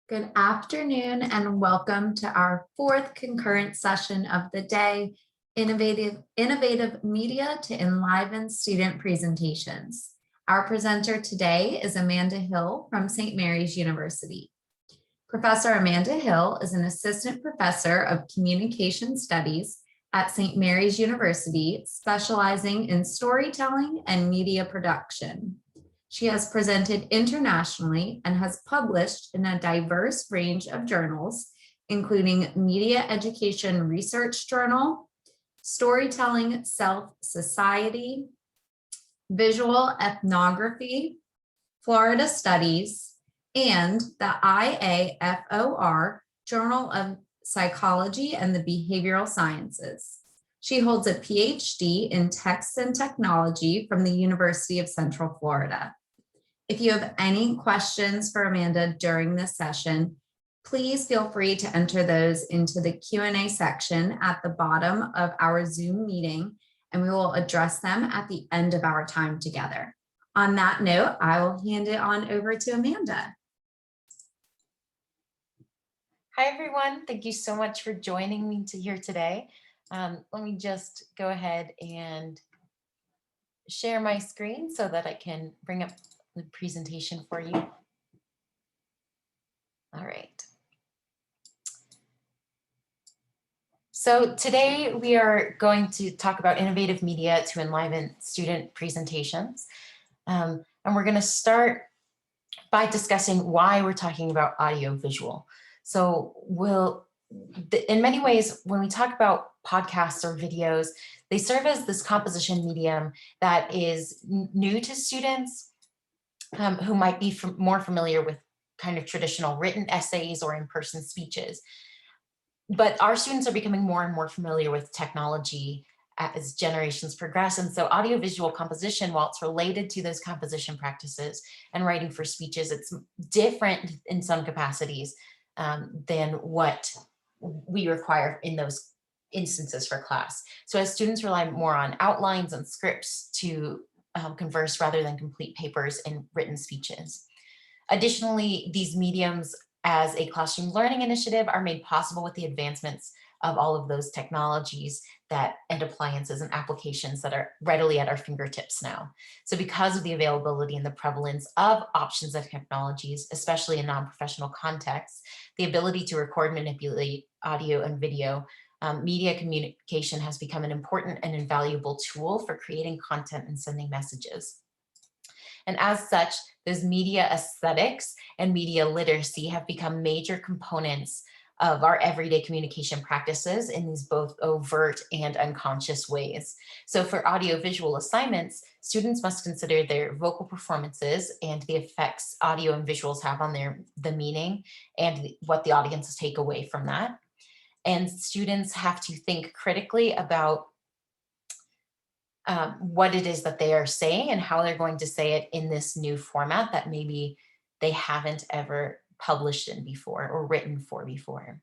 Good afternoon and welcome to our fourth concurrent session of the day, Innovative Media to Enliven Student Presentations. Our presenter today is Amanda Hill from St. Mary's University. Professor Amanda Hill is an assistant professor of communication studies at St. Mary's University, specializing in storytelling and media production. She has presented internationally and has published in a diverse range of journals, including Media Education Research Journal, Storytelling Self Society, Visual Ethnography, Florida Studies, and the IAFOR Journal of Psychology and the Behavioral Sciences. She holds a PhD in Text and Technology from the University of Central Florida. If you have any questions for Amanda during this session, please feel free to enter those into the Q&A section at the bottom of our Zoom meeting, and we will address them at the end of our time together. On that note, I will hand it on over to Amanda. Hi, everyone. Thank you so much for joining me here today. Let me just go ahead and share my screen so that I can bring up the presentation for you. All right. So today we are going to talk about innovative media to enliven student presentations. And we're going to start by discussing why we're talking about audio-visual. So in many ways, when we talk about podcasts or videos, they serve as this composition medium that is new to students who might be more familiar with kind of traditional written essays or in-person speeches. But our students are becoming more and more familiar with technology as generations progress. And so audiovisual composition, while it's related to those composition practices and writing for speeches, it's different in some capacities than what we require in those instances for class. So as students rely more on outlines and scripts to converse rather than complete papers and written speeches. Additionally, these mediums as a classroom learning initiative are made possible with the advancements of all of those technologies and appliances and applications that are readily at our fingertips now. So because of the availability and the prevalence of options of technologies, especially in non-professional contexts, the ability to record, manipulate audio and video, media communication has become an important and invaluable tool for creating content and sending messages. And as such, those media aesthetics and media literacy have become major components of our everyday communication practices in these both overt and unconscious ways. So for audiovisual assignments, students must consider their vocal performances and the effects audio and visuals have on the meaning and what the audiences take away from that. And students have to think critically about what it is that they are saying and how they're going to say it in this new format that maybe they haven't ever published in before or written for before.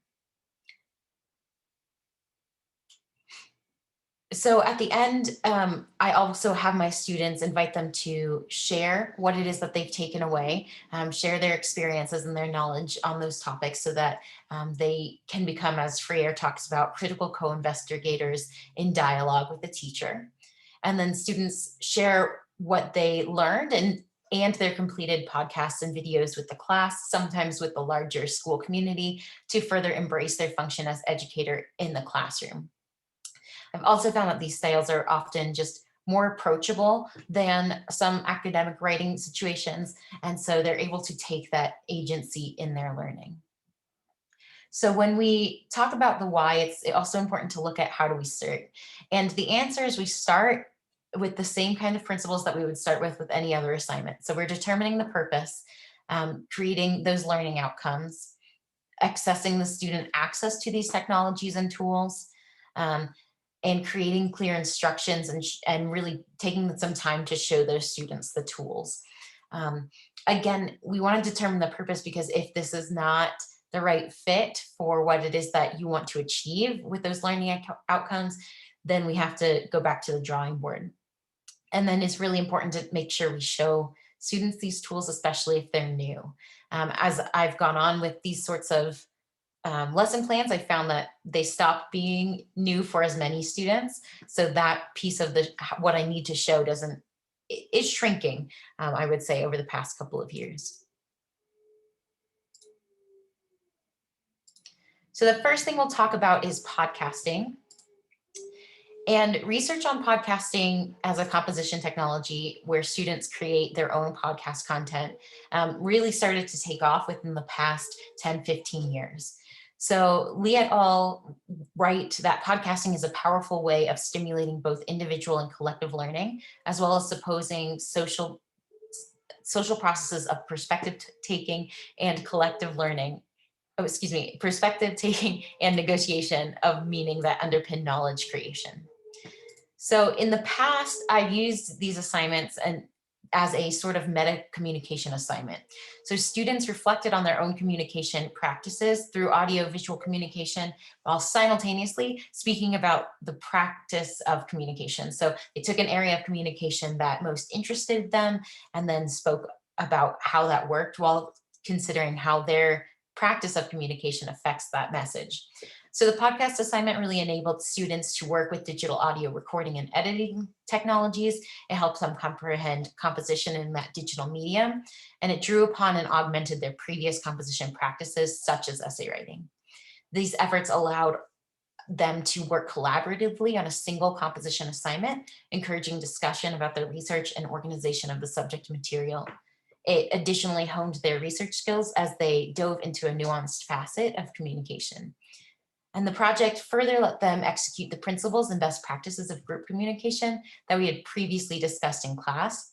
So at the end, I also have my students invite them to share what it is that they've taken away, share their experiences and their knowledge on those topics so that they can become, as Freire talks about, critical co-investigators in dialogue with the teacher. And then students share what they learned and their completed podcasts and videos with the class, sometimes with the larger school community, to further embrace their function as educator in the classroom. I've also found that these styles are often just more approachable than some academic writing situations, and so they're able to take that agency in their learning. So when we talk about the why, it's also important to look at how do we start. And the answer is we start with the same kind of principles that we would start with any other assignment. So we're determining the purpose, creating those learning outcomes, accessing the student access to these technologies and tools, and creating clear instructions and really taking some time to show those students the tools. Again, we want to determine the purpose because if this is not the right fit for what it is that you want to achieve with those learning outcomes, then we have to go back to the drawing board. And then it's really important to make sure we show students these tools, especially if they're new. As I've gone on with these sorts of lesson plans, I found that they stopped being new for as many students. So that piece of what I need to show is shrinking, I would say, over the past couple of years. So the first thing we'll talk about is podcasting. And research on podcasting as a composition technology where students create their own podcast content really started to take off within the past 10, 15 years. So Lee et al. Write that podcasting is a powerful way of stimulating both individual and collective learning, as well as supposing social processes of perspective taking and collective learning. Perspective taking and negotiation of meaning that underpin knowledge creation. So in the past, I've used these assignments as a sort of meta communication assignment. So students reflected on their own communication practices through audio visual communication while simultaneously speaking about the practice of communication. So they took an area of communication that most interested them and then spoke about how that worked while considering how their practice of communication affects that message. So the podcast assignment really enabled students to work with digital audio recording and editing technologies. It helps them comprehend composition in that digital medium, and it drew upon and augmented their previous composition practices, such as essay writing. These efforts allowed them to work collaboratively on a single composition assignment, encouraging discussion about their research and organization of the subject material. It additionally honed their research skills as they dove into a nuanced facet of communication. And the project further let them execute the principles and best practices of group communication that we had previously discussed in class.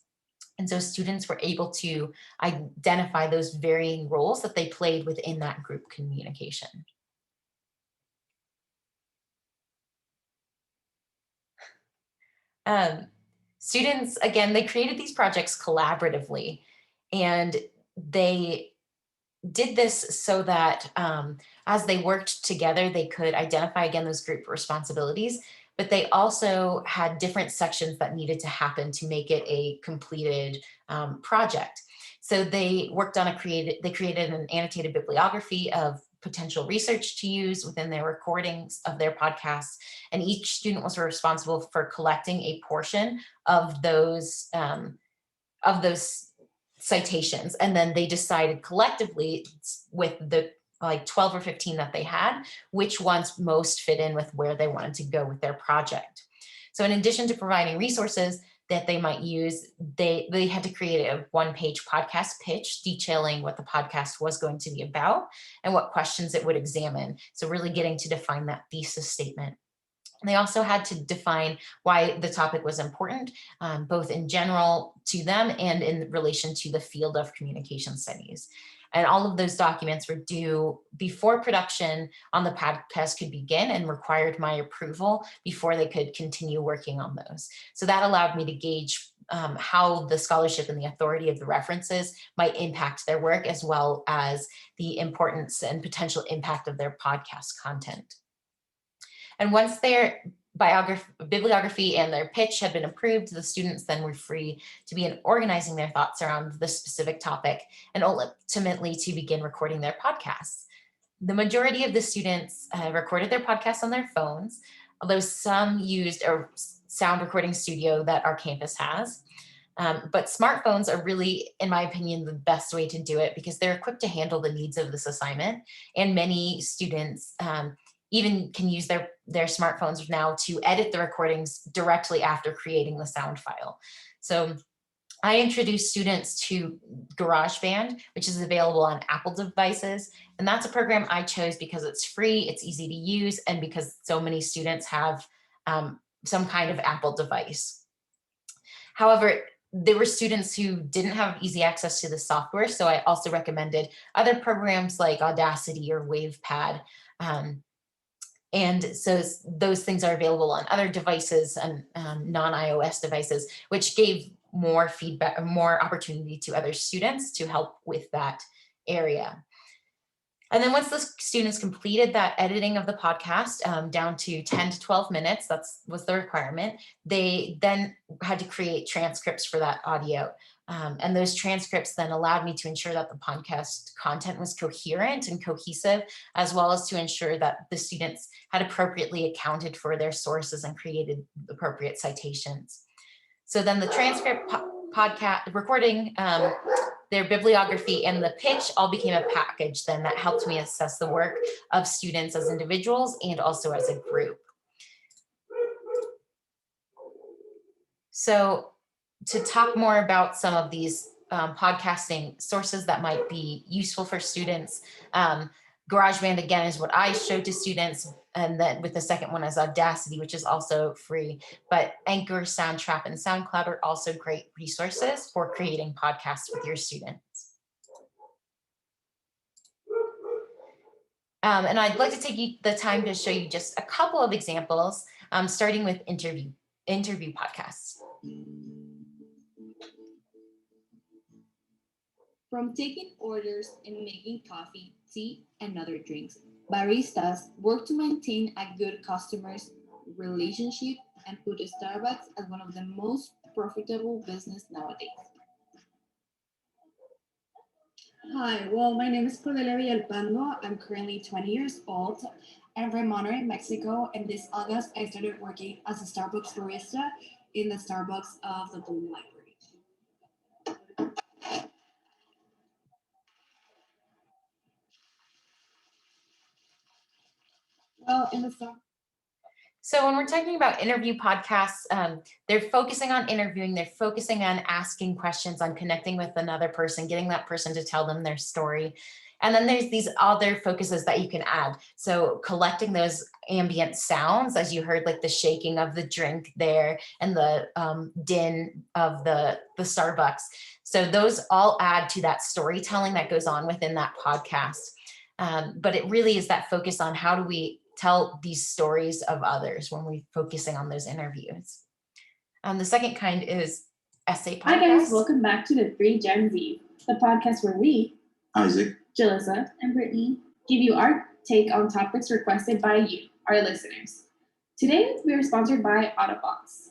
And so students were able to identify those varying roles that they played within that group communication. Students, again, they created these projects collaboratively, and they did this so that as they worked together, they could identify, again, those group responsibilities, but they also had different sections that needed to happen to make it a completed project. So they worked on they created an annotated bibliography of potential research to use within their recordings of their podcasts. And each student was responsible for collecting a portion of those citations. And then they decided collectively with the 12 or 15 that they had, which ones most fit in with where they wanted to go with their project. So in addition to providing resources that they might use, they had to create a one-page podcast pitch detailing what the podcast was going to be about and what questions it would examine. So really getting to define that thesis statement. They also had to define why the topic was important, both in general to them and in relation to the field of communication studies. And all of those documents were due before production on the podcast could begin and required my approval before they could continue working on those. So that allowed me to gauge how the scholarship and the authority of the references might impact their work, as well as the importance and potential impact of their podcast content. And once their bibliography and their pitch had been approved, the students then were free to begin organizing their thoughts around the specific topic and ultimately to begin recording their podcasts. The majority of the students recorded their podcasts on their phones, although some used a sound recording studio that our campus has. But smartphones are really, in my opinion, the best way to do it because they're equipped to handle the needs of this assignment. And many students even can use their smartphones now to edit the recordings directly after creating the sound file. So I introduced students to Garageband, which is available on Apple devices. And that's a program I chose because it's free, it's easy to use, and because so many students have some kind of Apple device. However, there were students who didn't have easy access to the software, so I also recommended other programs like Audacity or WavePad. And so those things are available on other devices and non-iOS devices, which gave more feedback, more opportunity to other students to help with that area. And then once the students completed that editing of the podcast down to 10 to 12 minutes, was the requirement, they then had to create transcripts for that audio. And those transcripts then allowed me to ensure that the podcast content was coherent and cohesive, as well as to ensure that the students had appropriately accounted for their sources and created appropriate citations. So then the transcript, podcast recording, their bibliography, and the pitch all became a package then that helped me assess the work of students as individuals and also as a group. So to talk more about some of these podcasting sources that might be useful for students, Garageband, again, is what I showed to students. And then with the second one is Audacity, which is also free. But Anchor, Soundtrap, and SoundCloud are also great resources for creating podcasts with your students. And I'd like to take the time to show you just a couple of examples, starting with interview podcasts. From taking orders and making coffee, tea, and other drinks, baristas work to maintain a good customer's relationship and put Starbucks as one of the most profitable business nowadays. Hi, well, my name is Cordelia Villalpando. I'm currently 20 years old. I'm from Monterrey, Mexico, and this August I started working as a Starbucks barista in the Starbucks of the Bloom Library. Well, in the Starbucks. So when we're talking about interview podcasts, they're focusing on interviewing, they're focusing on asking questions, on connecting with another person, getting that person to tell them their story. And then there's these other focuses that you can add. So collecting those ambient sounds, as you heard, like the shaking of the drink there and the din of the Starbucks. So those all add to that storytelling that goes on within that podcast. But it really is that focus on how do we tell these stories of others when we're focusing on those interviews. The second kind is essay podcasts. Hi guys, welcome back to the 3 Gen Z, the podcast where we, Isaac, Jalissa, and Brittany, give you our take on topics requested by you, our listeners. Today, we are sponsored by Autobox.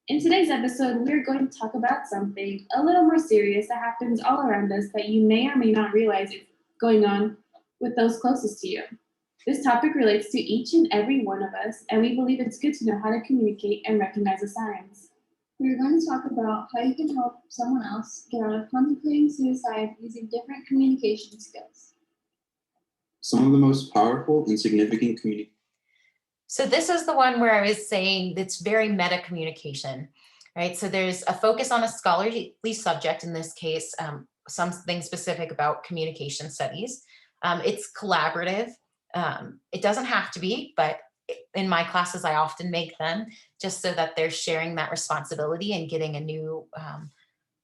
In today's episode, we are going to talk about something a little more serious that happens all around us that you may or may not realize is going on with those closest to you. This topic relates to each and every one of us, and we believe it's good to know how to communicate and recognize the signs. We're going to talk about how you can help someone else get out of contemplating suicide using different communication skills. some of the most powerful and significant communication. So this is the one where I was saying it's very meta communication, right? So there's a focus on a scholarly subject, in this case, something specific about communication studies. It's collaborative. It doesn't have to be, but in my classes, I often make them just so that they're sharing that responsibility and getting a new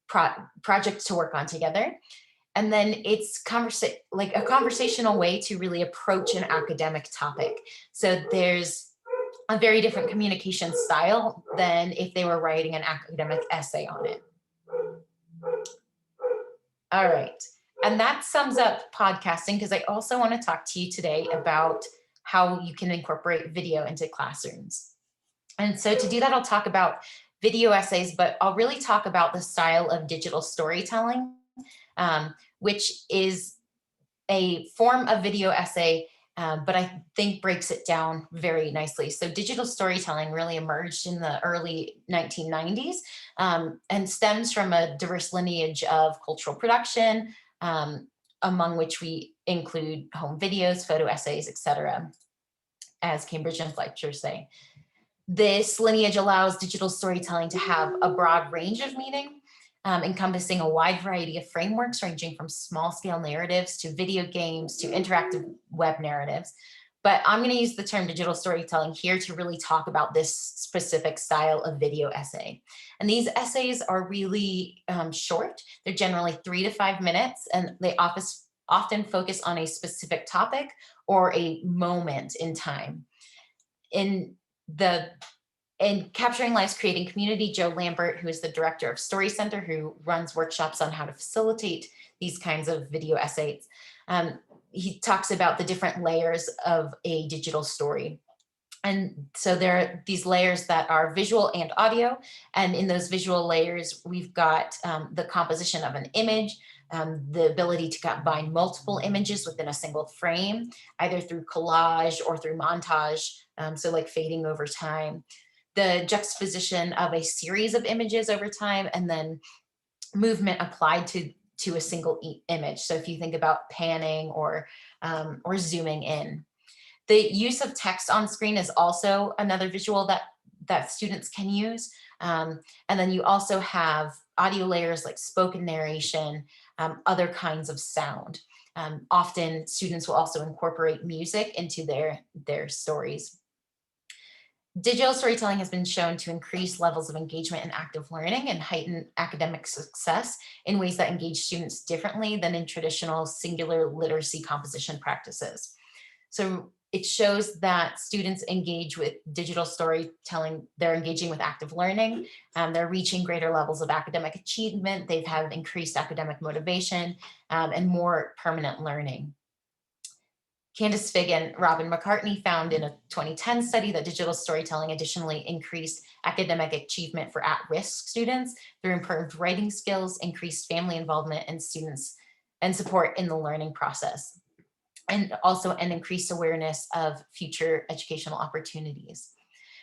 project to work on together. And then it's like a conversational way to really approach an academic topic. So there's a very different communication style than if they were writing an academic essay on it. All right. And that sums up podcasting, because I also want to talk to you today about how you can incorporate video into classrooms. And so to do that, I'll talk about video essays, but I'll really talk about the style of digital storytelling, which is a form of video essay, but I think breaks it down very nicely. So digital storytelling really emerged in the early 1990s and stems from a diverse lineage of cultural production, among which we include home videos, photo essays, etc., as Cambridge and Fletcher say. This lineage allows digital storytelling to have a broad range of meaning, encompassing a wide variety of frameworks ranging from small-scale narratives to video games to interactive web narratives. But I'm going to use the term digital storytelling here to really talk about this specific style of video essay. And these essays are really short. They're generally 3 to 5 minutes, and they often focus on a specific topic or a moment in time. In Capturing Lives, Creating Community, Joe Lambert, who is the director of Story Center, who runs workshops on how to facilitate these kinds of video essays, he talks about the different layers of a digital story. And so there are these layers that are visual and audio. And in those visual layers, we've got the composition of an image, the ability to combine multiple images within a single frame, either through collage or through montage, so like fading over time, the juxtaposition of a series of images over time, and then movement applied to a single image. So if you think about panning or zooming in. The use of text on screen is also another visual that students can use. And then you also have audio layers like spoken narration, other kinds of sound. Often students will also incorporate music into their stories. Digital storytelling has been shown to increase levels of engagement and active learning and heighten academic success in ways that engage students differently than in traditional singular literacy composition practices. So it shows that students engage with digital storytelling, they're engaging with active learning, they're reaching greater levels of academic achievement, they've had increased academic motivation, and more permanent learning. Candace Figg and Robin McCartney found in a 2010 study that digital storytelling additionally increased academic achievement for at-risk students through improved writing skills, increased family involvement, and students and support in the learning process, and also an increased awareness of future educational opportunities.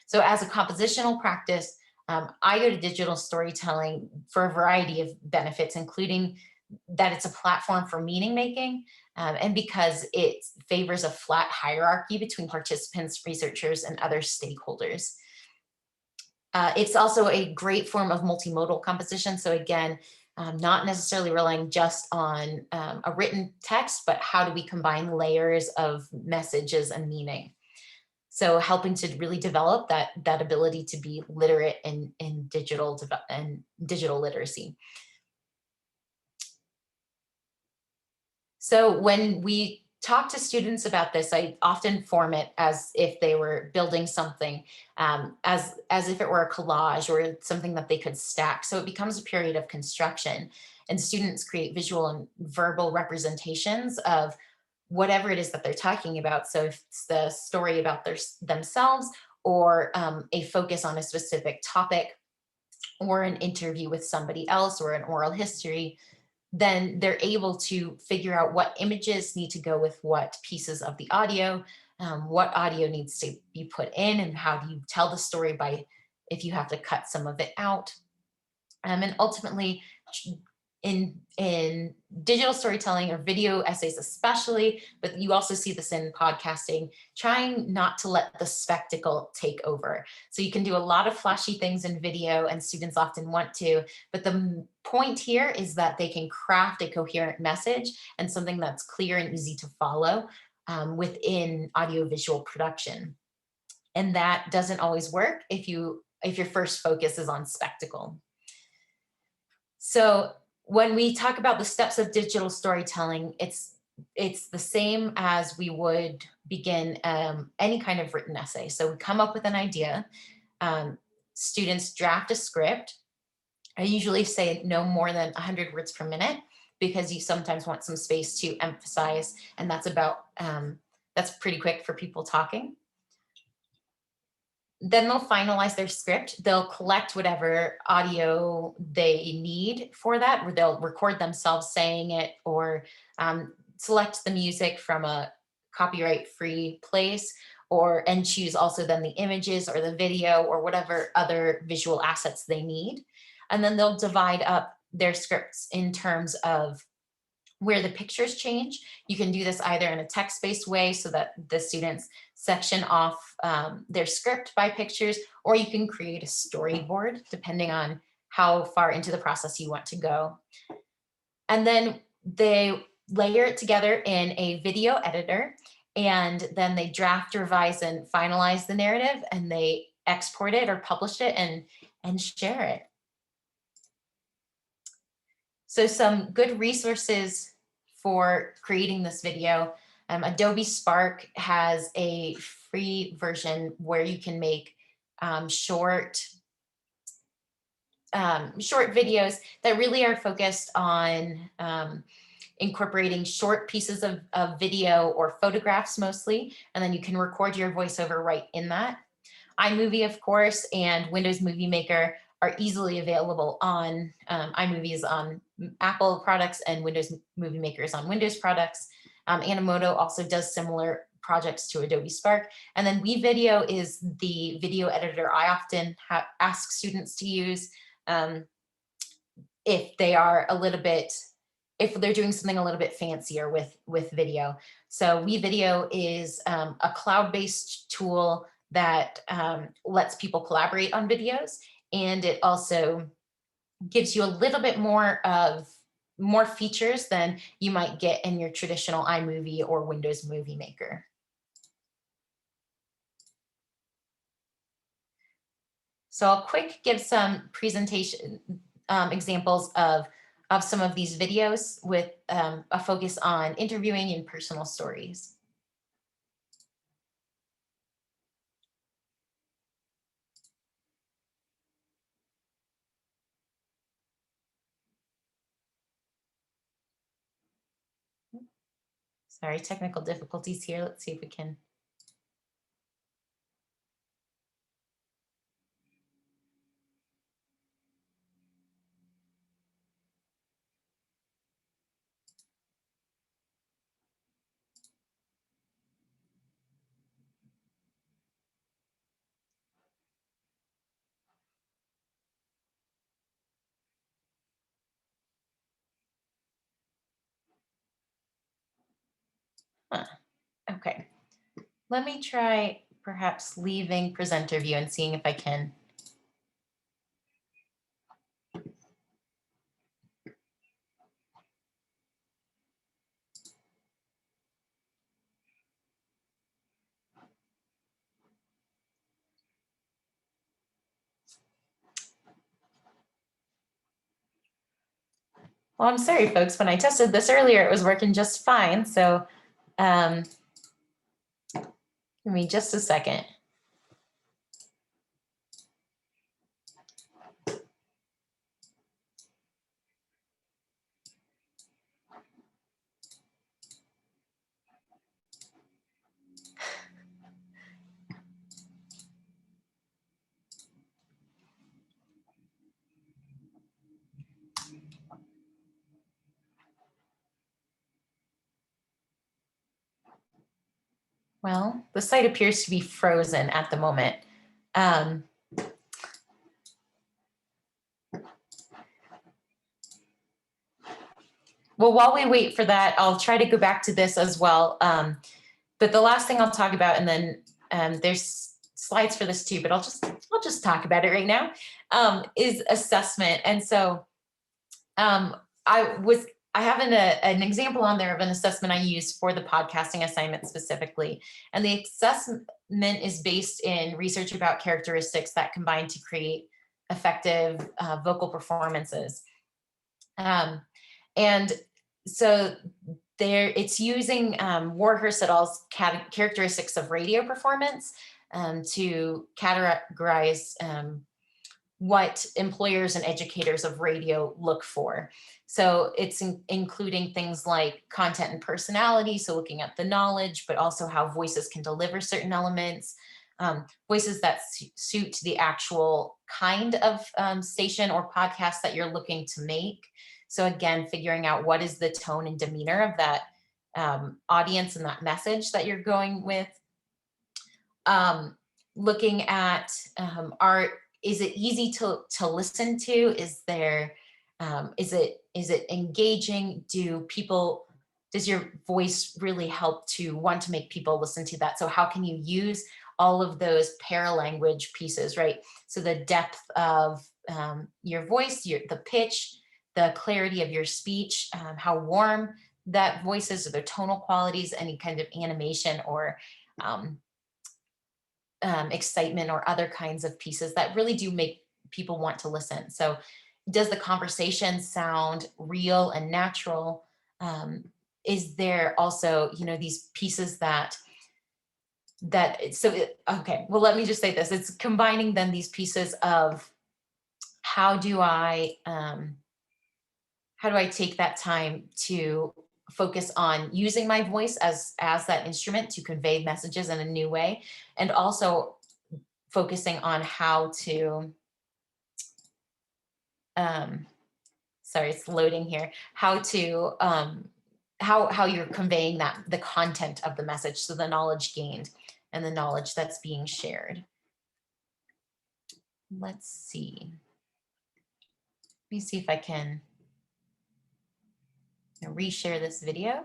So as a compositional practice, I go to digital storytelling for a variety of benefits, including that it's a platform for meaning making, and because it favors a flat hierarchy between participants, researchers, and other stakeholders. It's also a great form of multimodal composition. So again, not necessarily relying just on a written text, but how do we combine layers of messages and meaning? So helping to really develop that ability to be literate in digital literacy. So when we talk to students about this, I often form it as if they were building something, as if it were a collage or something that they could stack. So it becomes a period of construction, and students create visual and verbal representations of whatever it is that they're talking about. So if it's the story about themselves, or a focus on a specific topic, or an interview with somebody else, or an oral history, then they're able to figure out what images need to go with what pieces of the audio, what audio needs to be put in, and how do you tell the story by if you have to cut some of it out. And ultimately, in digital storytelling or video essays especially, but you also see this in podcasting, trying not to let the spectacle take over. So you can do a lot of flashy things in video, and students often want to, but the point here is that they can craft a coherent message and something that's clear and easy to follow within audiovisual production. And that doesn't always work if your first focus is on spectacle. So when we talk about the steps of digital storytelling, it's the same as we would begin any kind of written essay. So we come up with an idea, students draft a script. I usually say no more than 100 words per minute, because you sometimes want some space to emphasize, and that's pretty quick for people talking. Then they'll finalize their script. They'll collect whatever audio they need for that, or they'll record themselves saying it, or select the music from a copyright-free place, and choose also then the images or the video or whatever other visual assets they need. And then they'll divide up their scripts in terms of where the pictures change. You can do this either in a text-based way so that the students section off their script by pictures, or you can create a storyboard depending on how far into the process you want to go. And then they layer it together in a video editor, and then they draft, revise, and finalize the narrative, and they export it or publish it and share it. So some good resources for creating this video. Adobe Spark has a free version where you can make short videos that really are focused on incorporating short pieces of video or photographs mostly, and then you can record your voiceover right in that. iMovie, of course, and Windows Movie Maker are easily available on iMovie is on Apple products and Windows Movie Maker is on Windows products. Animoto also does similar projects to Adobe Spark. And then Wevideo is the video editor I often ask students to use if they are if they're doing something a little bit fancier with video. So Wevideo is a cloud-based tool that lets people collaborate on videos, and it also gives you a little bit more features than you might get in your traditional iMovie or Windows Movie Maker. So I'll quick give some presentation examples of some of these videos with a focus on interviewing and personal stories. Sorry, technical difficulties here. Let's see if we can. Okay, let me try perhaps leaving presenter view and seeing if I can. Well, I'm sorry, folks. When I tested this earlier, it was working just fine. So give me just a second. Well, the site appears to be frozen at the moment. Well, while we wait for that, I'll try to go back to this as well. But the last thing I'll talk about, and then there's slides for this too, but I'll just talk about it right now, is assessment. And so I have an example on there of an assessment I use for the podcasting assignment specifically. And the assessment is based in research about characteristics that combine to create effective vocal performances. And so it's using Warhurst et al.'s characteristics of radio performance to categorize what employers and educators of radio look for. So it's including things like content and personality, so looking at the knowledge, but also how voices can deliver certain elements, voices that suit the actual kind of station or podcast that you're looking to make. So again, figuring out what is the tone and demeanor of that audience and that message that you're going with. Looking at is it easy to listen to? Is it engaging? Does your voice really help to want to make people listen to that? So how can you use all of those paralanguage pieces, right? So the depth of your voice, the pitch, the clarity of your speech, how warm that voice is, or the tonal qualities, any kind of animation or excitement or other kinds of pieces that really do make people want to listen. So does the conversation sound real and natural? Is there also, these pieces okay, well, let me just say this. It's combining then these pieces of how do I how do I take that time to focus on using my voice as that instrument to convey messages in a new way, and also focusing on how to, sorry, it's loading here, how to, how you're conveying the content of the message, so the knowledge gained and the knowledge that's being shared. Let's see. Let me see if I can reshare this video.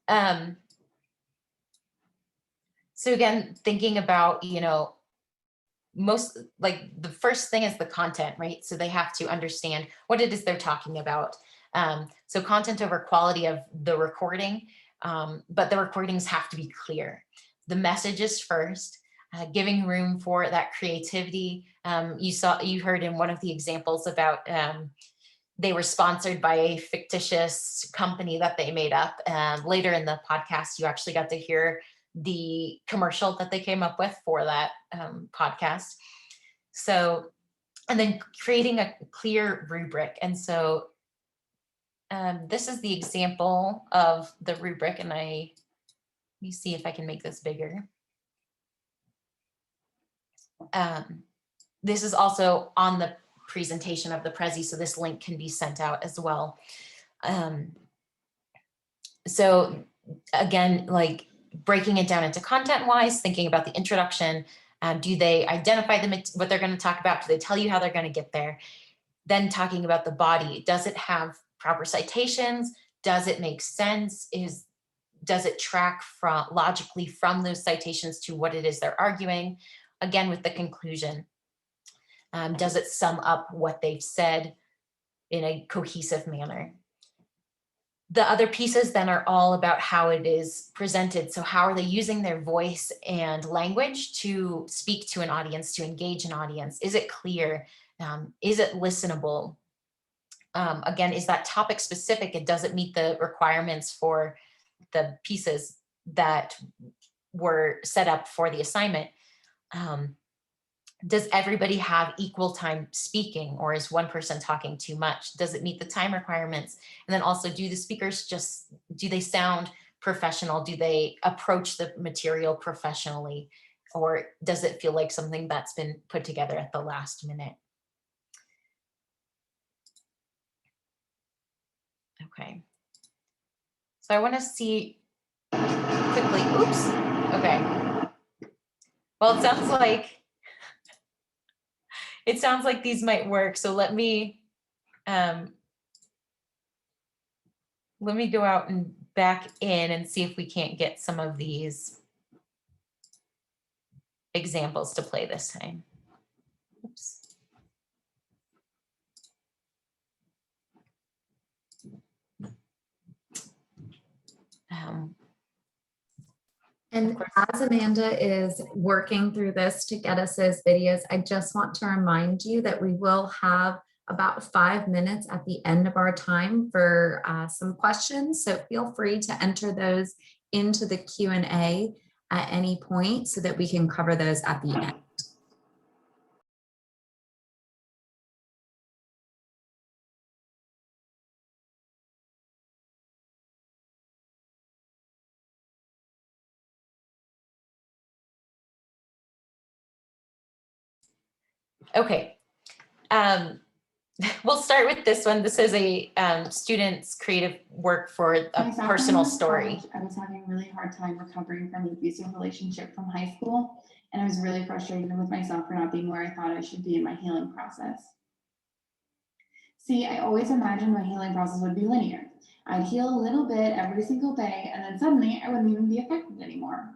So again, thinking about, most, like, the first thing is the content, right? So they have to understand what it is they're talking about. So content over quality of the recording, but the recordings have to be clear. The message is first, giving room for that creativity. You heard in one of the examples about they were sponsored by a fictitious company that they made up. Later in the podcast, you actually got to hear the commercial that they came up with for that podcast. So, and then creating a clear rubric. And so this is the example of the rubric, and let me see if I can make this bigger. This is also on the presentation of the Prezi, so this link can be sent out as well. So again, like breaking it down into content wise, thinking about the introduction. Do they identify what they're going to talk about? Do they tell you how they're going to get there? Then talking about the body. Does it have proper citations? Does it make sense? Does it track logically from those citations to what it is they're arguing? Again, with the conclusion. Does it sum up what they've said in a cohesive manner? The other pieces then are all about how it is presented. So how are they using their voice and language to speak to an audience, to engage an audience? Is it clear? Is it listenable? Again, is that topic specific, and does it meet the requirements for the pieces that were set up for the assignment? Does everybody have equal time speaking, or is one person talking too much? Does it meet the time requirements? And then also, do the speakers do they sound professional? Do they approach the material professionally? Or does it feel like something that's been put together at the last minute? Okay. So I want to see quickly, oops, okay. Well, it sounds like these might work. So let me go out and back in and see if we can't get some of these examples to play this time. Oops. And as Amanda is working through this to get us those videos, I just want to remind you that we will have about 5 minutes at the end of our time for some questions. So feel free to enter those into the Q&A at any point so that we can cover those at the end. Okay. We'll start with this one. This is a student's creative work for a personal story. I was having a really hard time recovering from an abusive relationship from high school, and I was really frustrated with myself for not being where I thought I should be in my healing process. See, I always imagined my healing process would be linear. I'd heal a little bit every single day, and then suddenly I wouldn't even be affected anymore.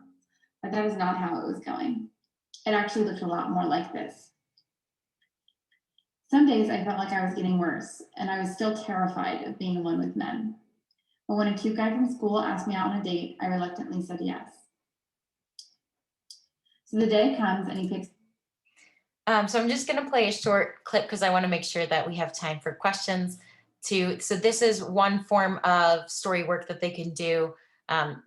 But that is not how it was going. It actually looked a lot more like this. Some days I felt like I was getting worse, and I was still terrified of being alone with men. But when a cute guy from school asked me out on a date, I reluctantly said yes. So the day comes and he picks. So I'm just going to play a short clip because I want to make sure that we have time for questions too. So this is one form of story work that they can do.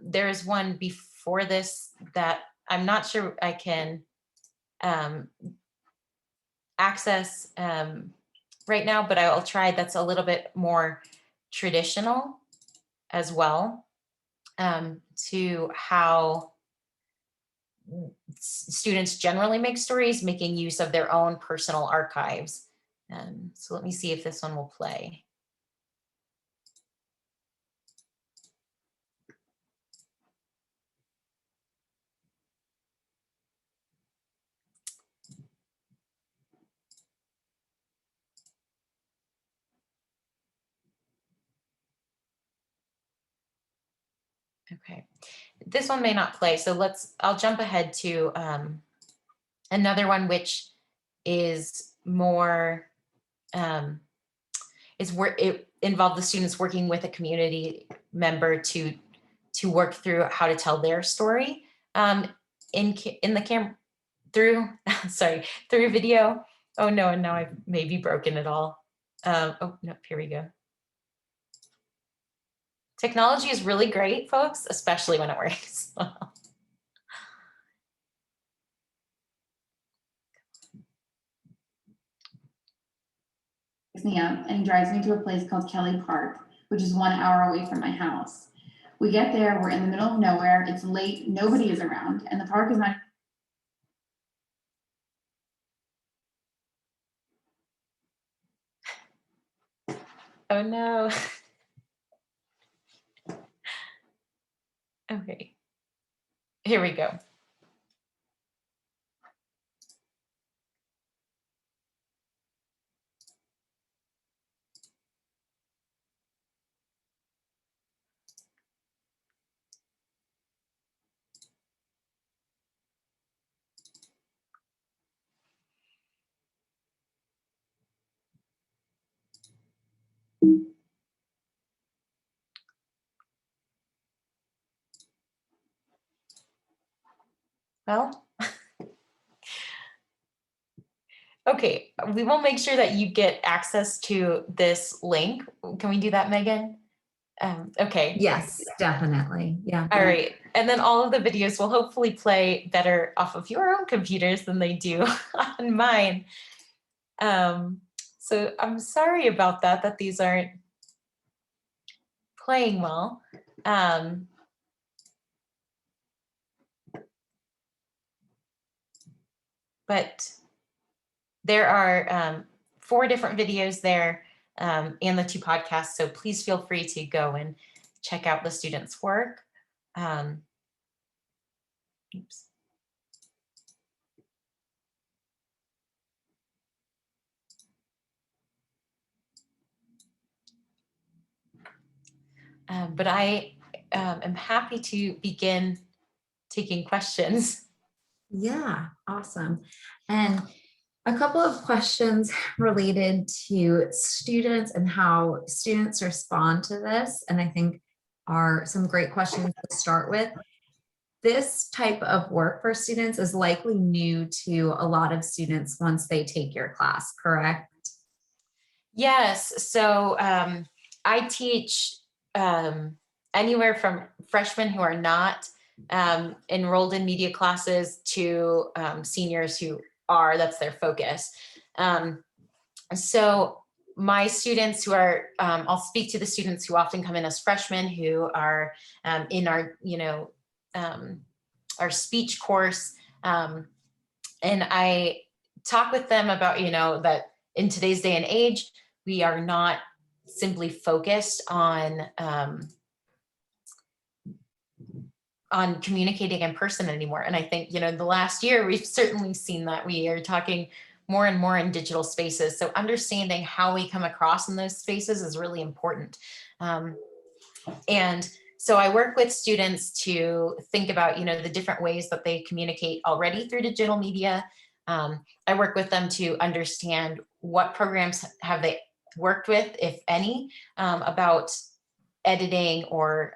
There is one before this that I'm not sure I can access right now, but I'll try that's a little bit more traditional as well, to how students generally make stories, making use of their own personal archives. So let me see if this one will play. Okay, this one may not play, so I'll jump ahead to another one, which is more, it involved the students working with a community member to work through how to tell their story in the through through video. Oh no, and now I've maybe broken it all. Oh no, here we go. Technology is really great, folks, especially when it works. Picks me up and he drives me to a place called Kelly Park, which is 1 hour away from my house. We get there, we're in the middle of nowhere, it's late, nobody is around, and the park is not. Oh no. Okay, here we go. Well, okay, we will make sure that you get access to this link. Can we do that, Megan? Okay. Yes, definitely. Yeah. All right. And then all of the videos will hopefully play better off of your own computers than they do on mine. So I'm sorry about that these aren't playing well. But there are 4 different videos there and the 2 podcasts. So please feel free to go and check out the students' work. Oops. But I am happy to begin taking questions. Yeah, awesome. And a couple of questions related to students and how students respond to this, and I think are some great questions to start with. This type of work for students is likely new to a lot of students once they take your class, correct? Yes, so I teach anywhere from freshmen who are not enrolled in media classes to seniors who are, that's their focus. So my students who are, I'll speak to the students who often come in as freshmen who are in our, our speech course. And I talk with them about, that in today's day and age, we are not simply focused on communicating in person anymore. And I think, the last year, we've certainly seen that we are talking more and more in digital spaces. So understanding how we come across in those spaces is really important. And so I work with students to think about, the different ways that they communicate already through digital media. I work with them to understand what programs have they worked with, if any, about editing or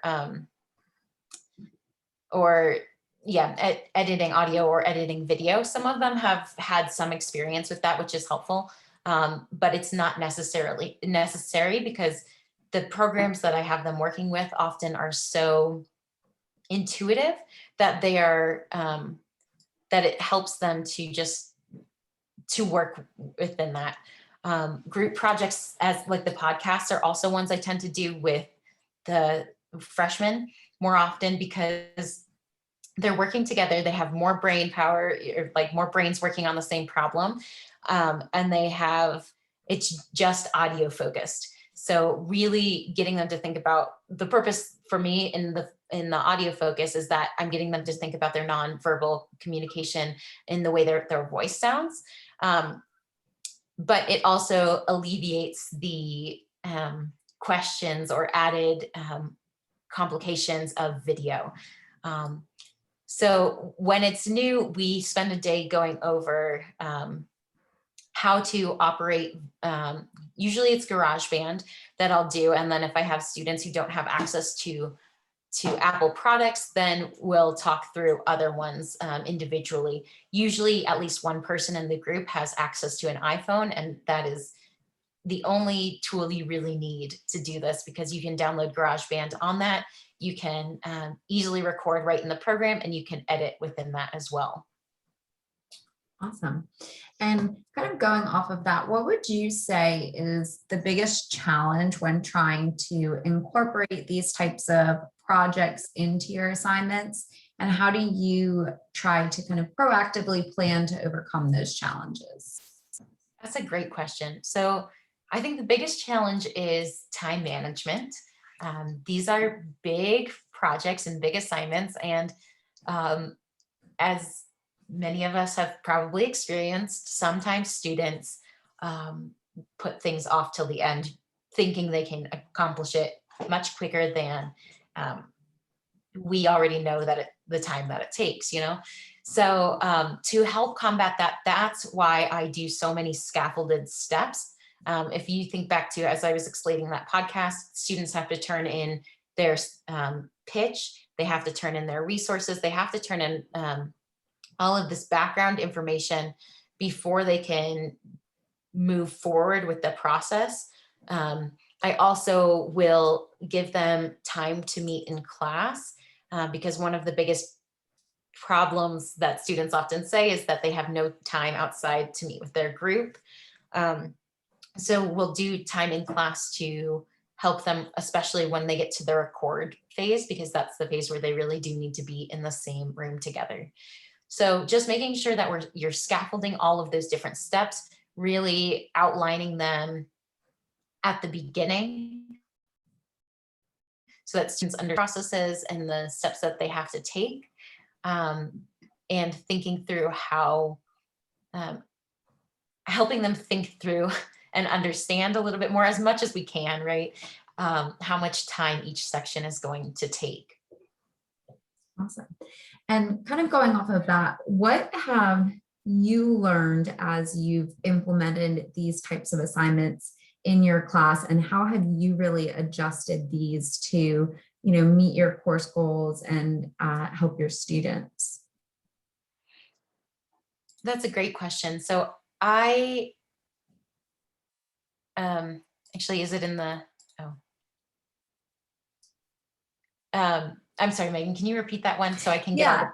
editing audio or editing video. Some of them have had some experience with that, which is helpful, but it's not necessarily necessary because the programs that I have them working with often are so intuitive that they are, that it helps them to just to work within that. Group projects, as like the podcasts, are also ones I tend to do with the freshmen more often, because they're working together. They have more brain power, or like more brains working on the same problem. And it's just audio focused. So really getting them to think about the purpose for me in the audio focus is that I'm getting them to think about their nonverbal communication in the way their voice sounds. But it also alleviates the questions or added complications of video. So when it's new, we spend a day going over how to operate. Usually it's Garageband that I'll do. And then if I have students who don't have access to Apple products, then we'll talk through other ones individually. Usually at least one person in the group has access to an iPhone, and that is the only tool you really need to do this, because you can download GarageBand on that. You can easily record right in the program, and you can edit within that as well. Awesome. And kind of going off of that, what would you say is the biggest challenge when trying to incorporate these types of projects into your assignments? And how do you try to kind of proactively plan to overcome those challenges? That's a great question. So I think the biggest challenge is time management. These are big projects and big assignments. And as many of us have probably experienced, sometimes students put things off till the end, thinking they can accomplish it much quicker than we already know that the time that it takes, So to help combat that, that's why I do so many scaffolded steps. If you think back to, as I was explaining that podcast, students have to turn in their pitch, they have to turn in their resources, they have to turn in all of this background information before they can move forward with the process. I also will give them time to meet in class, because one of the biggest problems that students often say is that they have no time outside to meet with their group. So we'll do time in class to help them, especially when they get to the record phase, because that's the phase where they really do need to be in the same room together. So just making sure that you're scaffolding all of those different steps, really outlining them at the beginning so that students understand processes and the steps that they have to take, and thinking through how, helping them think through and understand a little bit more, as much as we can, right? How much time each section is going to take. Awesome. And kind of going off of that, what have you learned as you've implemented these types of assignments in your class, and how have you really adjusted these to, meet your course goals and help your students? That's a great question. So actually, is it in the, I'm sorry, Megan, can you repeat that one so I can get Yeah.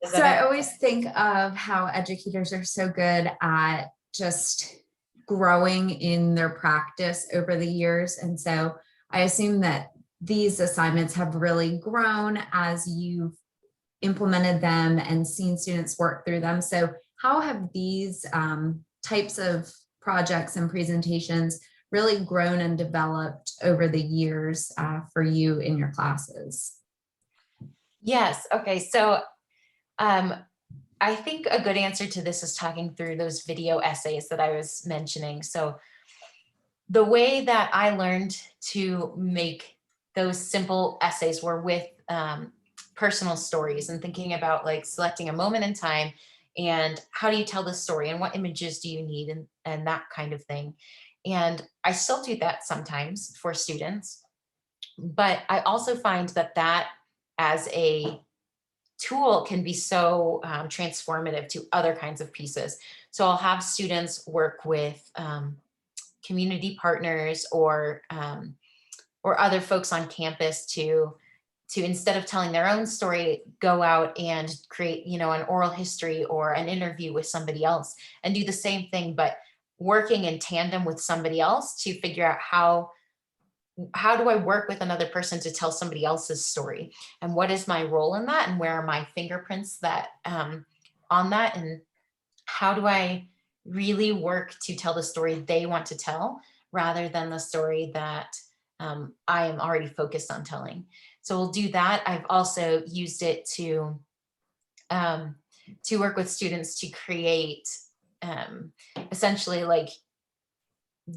on? So I always think of how educators are so good at just growing in their practice over the years. And so I assume that these assignments have really grown as you've implemented them and seen students work through them. So how have these types of projects and presentations really grown and developed over the years for you in your classes? Yes. Okay. So I think a good answer to this is talking through those video essays that I was mentioning. So the way that I learned to make those simple essays were with personal stories, and thinking about like selecting a moment in time and how do you tell this story and what images do you need, and that kind of thing. And I still do that sometimes for students, but I also find that as a tool can be so transformative to other kinds of pieces. So I'll have students work with community partners or other folks on campus to instead of telling their own story, go out and create, an oral history or an interview with somebody else and do the same thing, but working in tandem with somebody else to figure out how do I work with another person to tell somebody else's story, and what is my role in that, and where are my fingerprints that on that, and how do I really work to tell the story they want to tell rather than the story that I am already focused on telling. So we'll do that. I've also used it to work with students to create essentially like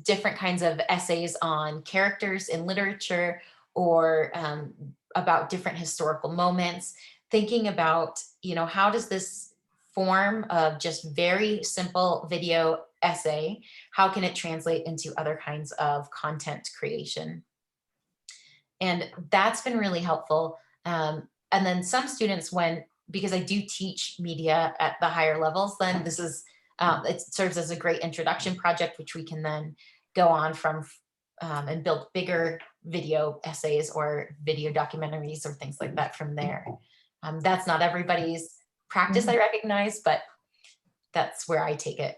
different kinds of essays on characters in literature, or about different historical moments, thinking about, you know, how does this form of just very simple video essay, how can it translate into other kinds of content creation? And that's been really helpful. And then some students, because I do teach media at the higher levels, then this is, it serves as a great introduction project, which we can then go on from and build bigger video essays or video documentaries or things like that from there. That's not everybody's practice, I recognize, but that's where I take it.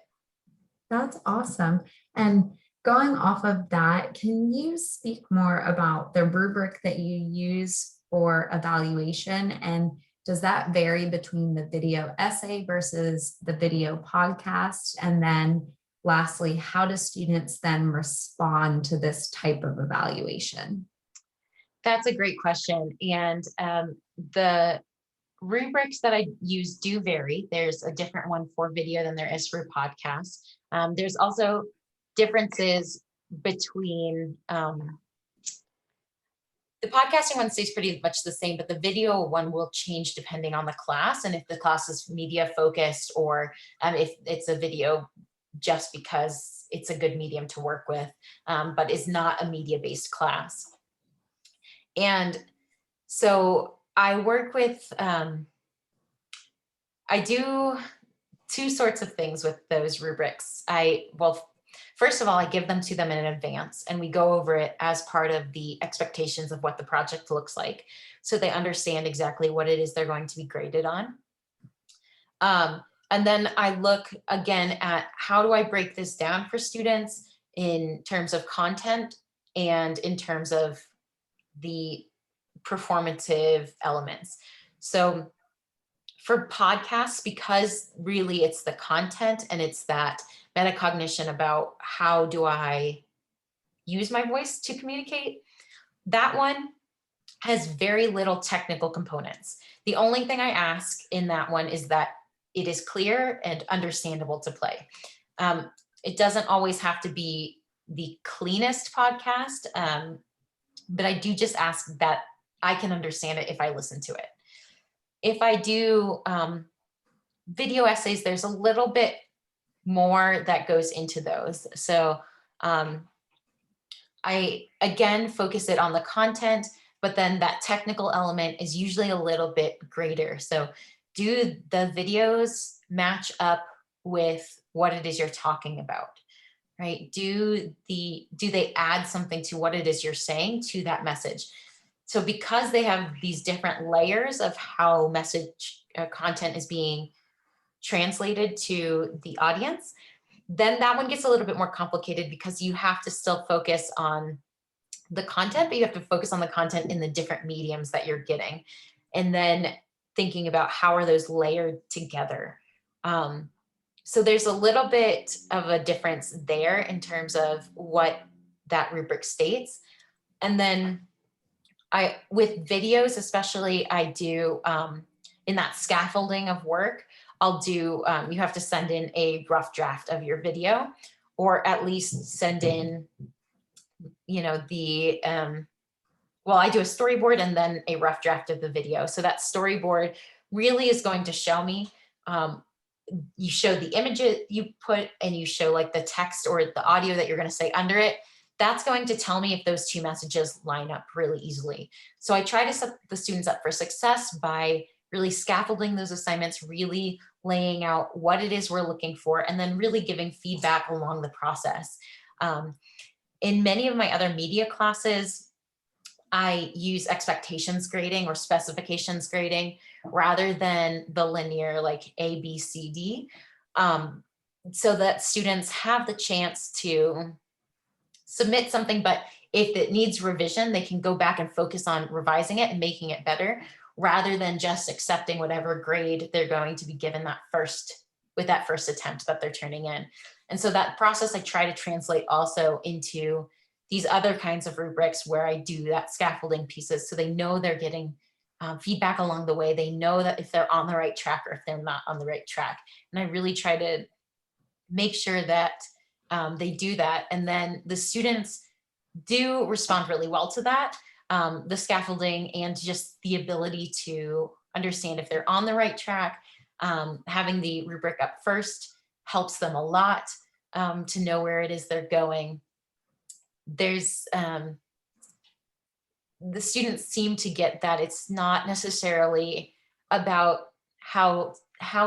That's awesome. And going off of that, can you speak more about the rubric that you use for evaluation? And does that vary between the video essay versus the video podcast? And then lastly, how do students then respond to this type of evaluation? That's a great question. And the rubrics that I use do vary. There's a different one for video than there is for podcasts. There's also differences between the podcasting one stays pretty much the same, but the video one will change depending on the class, and if the class is media focused, or if it's a video just because it's a good medium to work with, but is not a media-based class. And so I work with, I do two sorts of things with those rubrics. First of all, I give them to them in advance, and we go over it as part of the expectations of what the project looks like, so they understand exactly what it is they're going to be graded on. And then I look again at how do I break this down for students in terms of content and in terms of the performative elements. So for podcasts, because really it's the content and it's that metacognition about how do I use my voice to communicate, that one has very little technical components. The only thing I ask in that one is that it is clear and understandable to play. It doesn't always have to be the cleanest podcast, but I do just ask that I can understand it if I listen to it. If I do video essays, there's a little bit more that goes into those. So I, again, focus it on the content, but then that technical element is usually a little bit greater. So do the videos match up with what it is you're talking about, right? Do they add something to what it is you're saying to that message? So because they have these different layers of how message content is being translated to the audience, then that one gets a little bit more complicated, because you have to still focus on the content, but you have to focus on the content in the different mediums that you're getting. And then thinking about how are those layered together. So there's a little bit of a difference there in terms of what that rubric states. And then with videos, especially, I do in that scaffolding of work, I'll do, you have to send in a rough draft of your video, or at least send in, you know, well, I do a storyboard and then a rough draft of the video. So that storyboard really is going to show me, you show the images you put, and you show like the text or the audio that you're going to say under it. That's going to tell me if those two messages line up really easily. So I try to set the students up for success by really scaffolding those assignments, really laying out what it is we're looking for, and then really giving feedback along the process. In many of my other media classes, I use expectations grading or specifications grading rather than the linear like A, B, C, D. so that students have the chance to submit something, but if it needs revision, they can go back and focus on revising it and making it better, rather than just accepting whatever grade they're going to be given with that first attempt that they're turning in. And so that process I try to translate also into these other kinds of rubrics where I do that scaffolding pieces, so they know they're getting feedback along the way. They know that if they're on the right track or if they're not on the right track. And I really try to make sure that they do that. And then the students do respond really well to that, the scaffolding and just the ability to understand if they're on the right track. Having the rubric up first helps them a lot to know where it is they're going. There's the students seem to get that it's not necessarily about how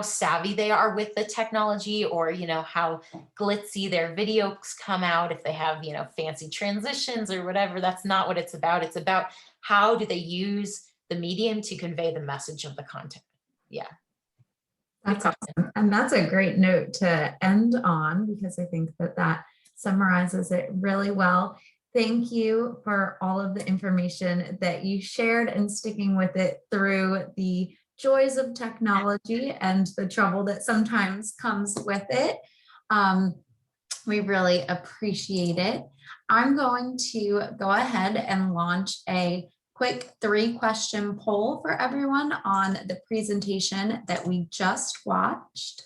savvy they are with the technology, or how glitzy their videos come out, if they have fancy transitions or whatever. That's not what it's about. It's about how do they use the medium to convey the message of the content. Yeah. That's awesome. And that's a great note to end on, because I think that summarizes it really well. Thank you for all of the information that you shared and sticking with it through the joys of technology and the trouble that sometimes comes with it. We really appreciate it. I'm going to go ahead and launch a quick 3-question poll for everyone on the presentation that we just watched.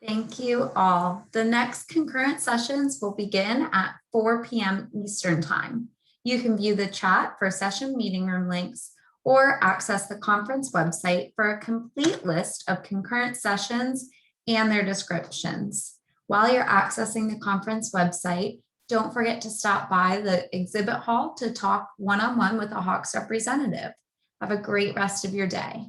Thank you all. The next concurrent sessions will begin at 4 p.m. Eastern Time. You can view the chat for session meeting room links or access the conference website for a complete list of concurrent sessions and their descriptions. While you're accessing the conference website, don't forget to stop by the exhibit hall to talk one-on-one with a Hawks representative. Have a great rest of your day.